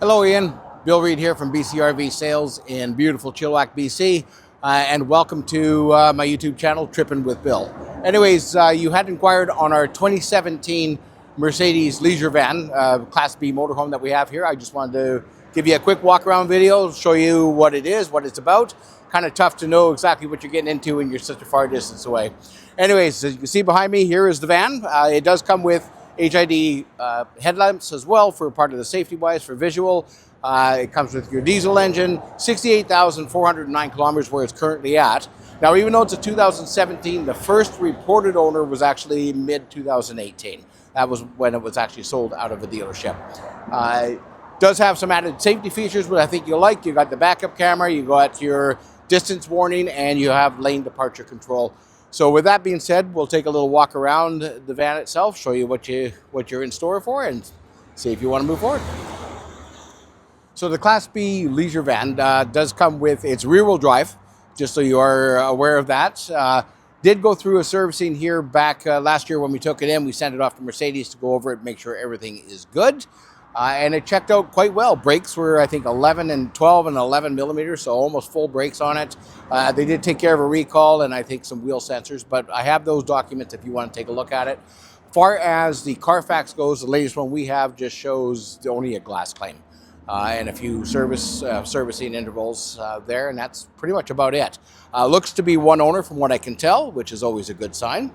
Hello, Ian. Bill Reid here from BCRV Sales in beautiful Chilliwack, BC, and welcome to my YouTube channel, Trippin' with Bill. Anyways, you had inquired on our 2017 Mercedes leisure van, Class B motorhome that we have here. I just wanted to give you a quick walk-around video, show you what it is, what it's about. Kind of tough to know exactly what you're getting into when you're such a far distance away. Anyways, as you can see behind me, here is the van. It does come with HID headlamps as well for part of the safety wise for visual. It comes with your diesel engine, 68,409 kilometers where it's currently at. Now, even though it's a 2017, the first reported owner was actually mid-2018. That was when it was actually sold out of a dealership. Does have some added safety features, which I think you'll like. You got the backup camera, you got your distance warning, and you have lane departure control. So with that being said, we'll take a little walk around the van itself, show you what you're in store for, and see if you want to move forward. So the Class B leisure van does come with its rear-wheel drive, just so you are aware of that. Did go through a servicing here back last year when we took it in. We sent it off to Mercedes to go over it, make sure everything is good. And it checked out quite well. Brakes were, I think, 11 and 12 and 11 millimeters, so almost full brakes on it. They did take care of a recall and I think some wheel sensors, but I have those documents if you want to take a look at it. Far as the Carfax goes, the latest one we have just shows only a glass claim and a few servicing intervals there, and that's pretty much about it. Looks to be one owner from what I can tell, which is always a good sign.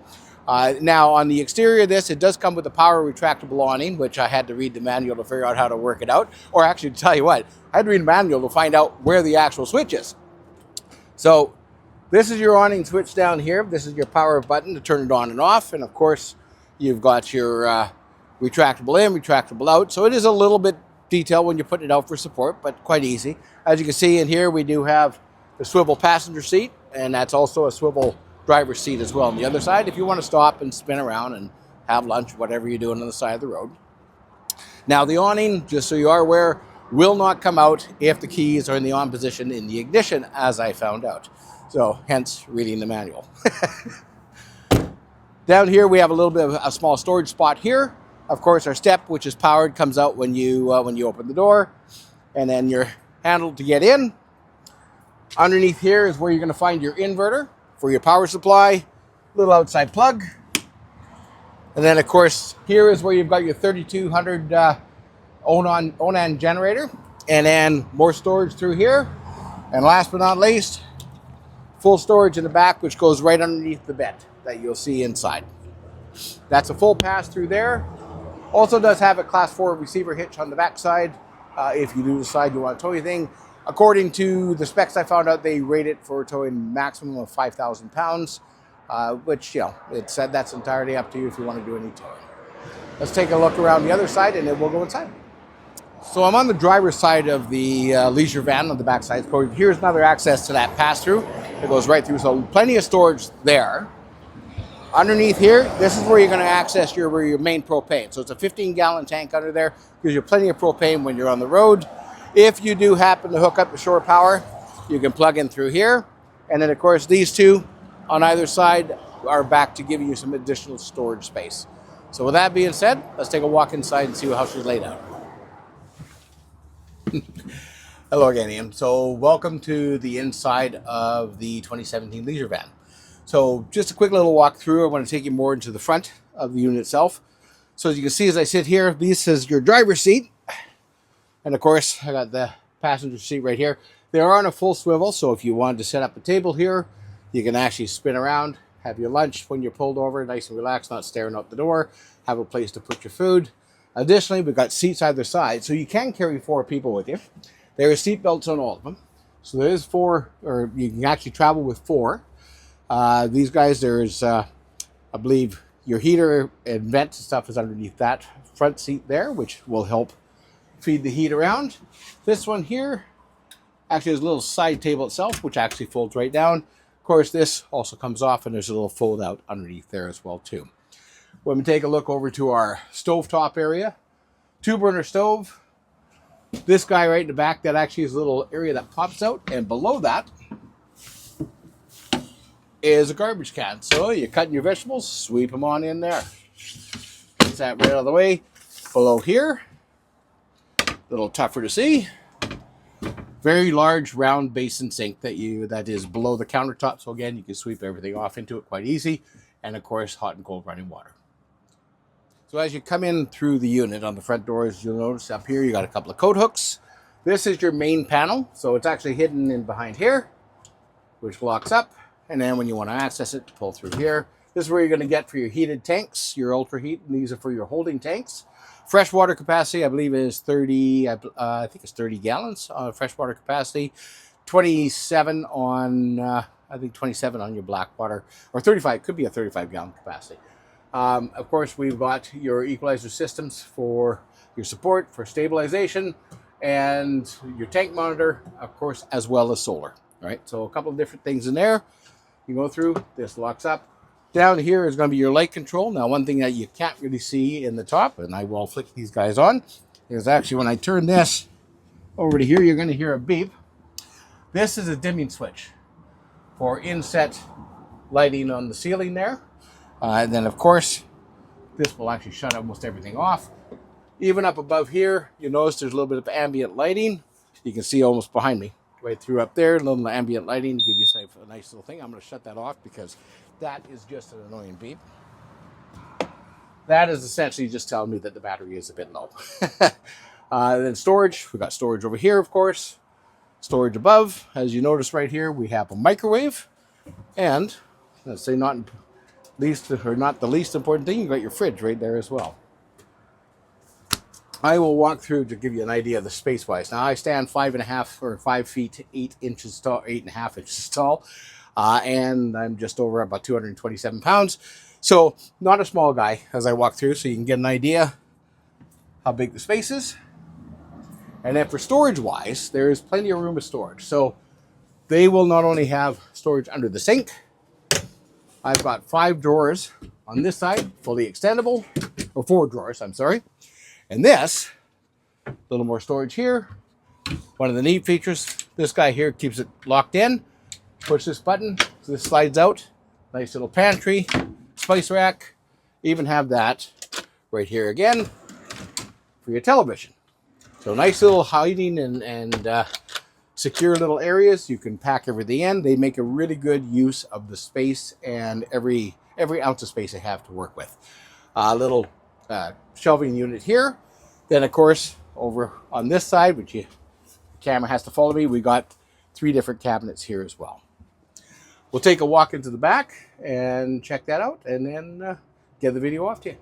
Now, on the exterior of this, it does come with a power retractable awning, which I had to read the manual to figure out how to work it out. Or actually, to tell you what, I had to read the manual to find out where the actual switch is. So, this is your awning switch down here. This is your power button to turn it on and off. And of course, you've got your retractable in, retractable out. So it is a little bit detailed when you're putting it out for support, but quite easy. As you can see in here, we do have the swivel passenger seat, and that's also a swivel driver's seat as well on the other side if you want to stop and spin around and have lunch, whatever you're doing on the side of the road. Now, the awning, just so you are aware, will not come out if the keys are in the on position in the ignition, as I found out. So, hence reading the manual. Down here, we have a little bit of a small storage spot here. Of course, our step, which is powered, comes out when you open the door, and then your handle to get in. Underneath here is where you're going to find your inverter for your power supply, little outside plug. And then, of course, here is where you've got your 3200 Onan generator, and then more storage through here. And last but not least, full storage in the back, which goes right underneath the bed that you'll see inside. That's a full pass through there. Also does have a Class 4 receiver hitch on the back side if you do decide you want to tow anything. According to the specs I found out, they rate it for towing maximum of 5,000 pounds, which, you know, it said that's entirely up to you if you want to do any towing. Let's take a look around the other side and then we'll go inside. So I'm on the driver's side of the leisure van on the back side. So here's another access to that pass-through. It goes right through, so plenty of storage there. Underneath here, this is where you're going to access your main propane. So it's a 15-gallon tank under there. Gives you plenty of propane when you're on the road. If you do happen to hook up to shore power, you can plug in through here. And then, of course, these two on either side are back to give you some additional storage space. So with that being said, let's take a walk inside and see how she's laid out. Hello again, Ian. So welcome to the inside of the 2017 leisure van. So just a quick little walk through. I want to take you more into the front of the unit itself. So as you can see, as I sit here, this is your driver's seat. And of course, I got the passenger seat right here. They are on a full swivel, so if you wanted to set up a table here, you can actually spin around, have your lunch when you're pulled over, nice and relaxed, not staring out the door, have a place to put your food. Additionally, we've got seats either side, so you can carry 4 people with you. There are seat belts on all of them. So there is 4, or you can actually travel with 4. These guys, there's, I believe, your heater and vent stuff is underneath that front seat there, which will help feed the heat around. This one here actually has a little side table itself, which actually folds right down. Of course, this also comes off, and there's a little fold out underneath there as well too. When we take a look over to our stovetop area, 2-burner stove. This guy right in the back, that actually is a little area that pops out, and below that is a garbage can. So you're cutting your vegetables, sweep them on in there. Get that right out of the way. Below here, little tougher to see. Very large round basin sink that is below the countertop. So again, you can sweep everything off into it quite easy. And of course, hot and cold running water. So as you come in through the unit on the front doors, you'll notice up here you got a couple of coat hooks. This is your main panel. So it's actually hidden in behind here, which locks up. And then when you want to access it, pull through here. This is where you're going to get for your heated tanks, your ultra heat, and these are for your holding tanks. Freshwater capacity, I believe, is 30. I think it's 30 gallons freshwater capacity. 27 on, I think 27 on your black water, or 35. Could be a 35-gallon capacity. Of course, we've got your equalizer systems for your support, for stabilization, and your tank monitor, of course, as well as solar. All right, so a couple of different things in there. You go through. This locks up. Down here is going to be your light control. Now, one thing that you can't really see in the top, and I will flick these guys on, is actually when I turn this over to here, you're going to hear a beep. This is a dimming switch for inset lighting on the ceiling there. And then, of course, this will actually shut almost everything off. Even up above here, you notice there's a little bit of ambient lighting. You can see almost behind me, right through up there, a little ambient lighting to give you a nice little thing. I'm going to shut that off because that is just an annoying beep. That is essentially just telling me that the battery is a bit low. Then storage, we've got storage over here, of course. Storage above, as you notice right here, we have a microwave. And, let's say not the least important thing, you've got your fridge right there as well. I will walk through to give you an idea of the space-wise. Now, I stand 5.5 or 5 feet 8 inches tall, 8.5 inches tall. And I'm just over about 227 pounds. So not a small guy as I walk through, so you can get an idea how big the space is. And then for storage-wise, there is plenty of room of storage. So they will not only have storage under the sink. I've got 5 drawers on this side, fully extendable, or 4 drawers, I'm sorry. And this, a little more storage here. One of the neat features, this guy here keeps it locked in. Push this button, so this slides out. Nice little pantry, spice rack. Even have that right here again for your television. So nice little hiding and secure little areas. You can pack everything in. They make a really good use of the space and every ounce of space they have to work with. A little shelving unit here. Then, of course, over on this side, which the camera has to follow me, we got 3 different cabinets here as well. We'll take a walk into the back and check that out and then get the video off to you.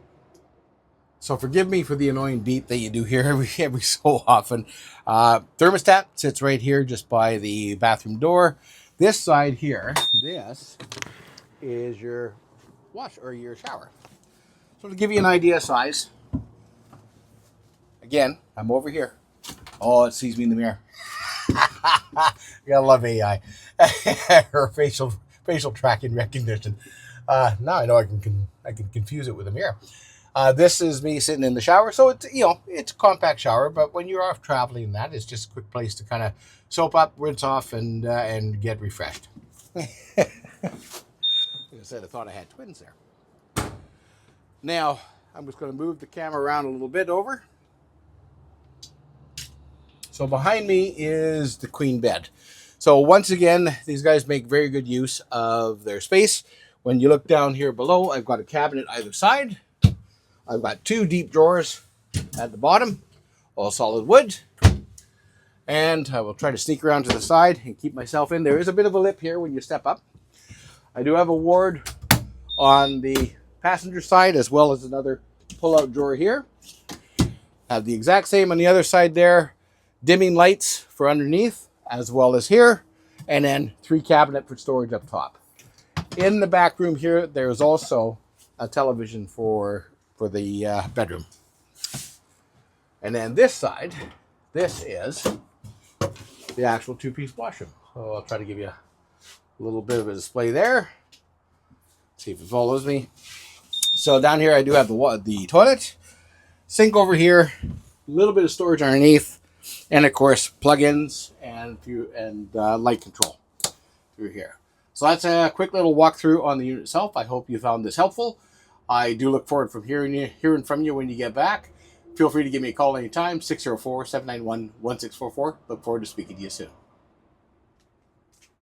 So forgive me for the annoying beep that you do hear every so often. Thermostat sits right here just by the bathroom door. This side here, this is your wash or your shower. So to give you an idea of size, again, I'm over here. Oh, it sees me in the mirror. You gotta love AI or facial tracking recognition. Now I know I can confuse it with a mirror. This is me sitting in the shower, so it's it's a compact shower. But when you're off traveling, that is just a quick place to kind of soap up, rinse off, and get refreshed. Like I said, I thought I had twins there. Now I'm just going to move the camera around a little bit over. So behind me is the queen bed. So once again, these guys make very good use of their space. When you look down here below, I've got a cabinet either side. I've got 2 deep drawers at the bottom, all solid wood. And I will try to sneak around to the side and keep myself in. There is a bit of a lip here when you step up. I do have a ward on the passenger side as well as another pull-out drawer here. Have the exact same on the other side there. Dimming lights for underneath as well as here, and then 3 cabinet for storage up top. In the back room here, there's also a television for the bedroom. And then this side, this is the actual 2-piece washroom. So I'll try to give you a little bit of a display there. See if it follows me. So down here I do have the toilet, sink over here, a little bit of storage underneath. And of course, plugins and light control through here. So that's a quick little walkthrough on the unit itself. I hope you found this helpful. I do look forward from hearing from you when you get back. Feel free to give me a call anytime, 604-791-1644. Look forward to speaking to you soon.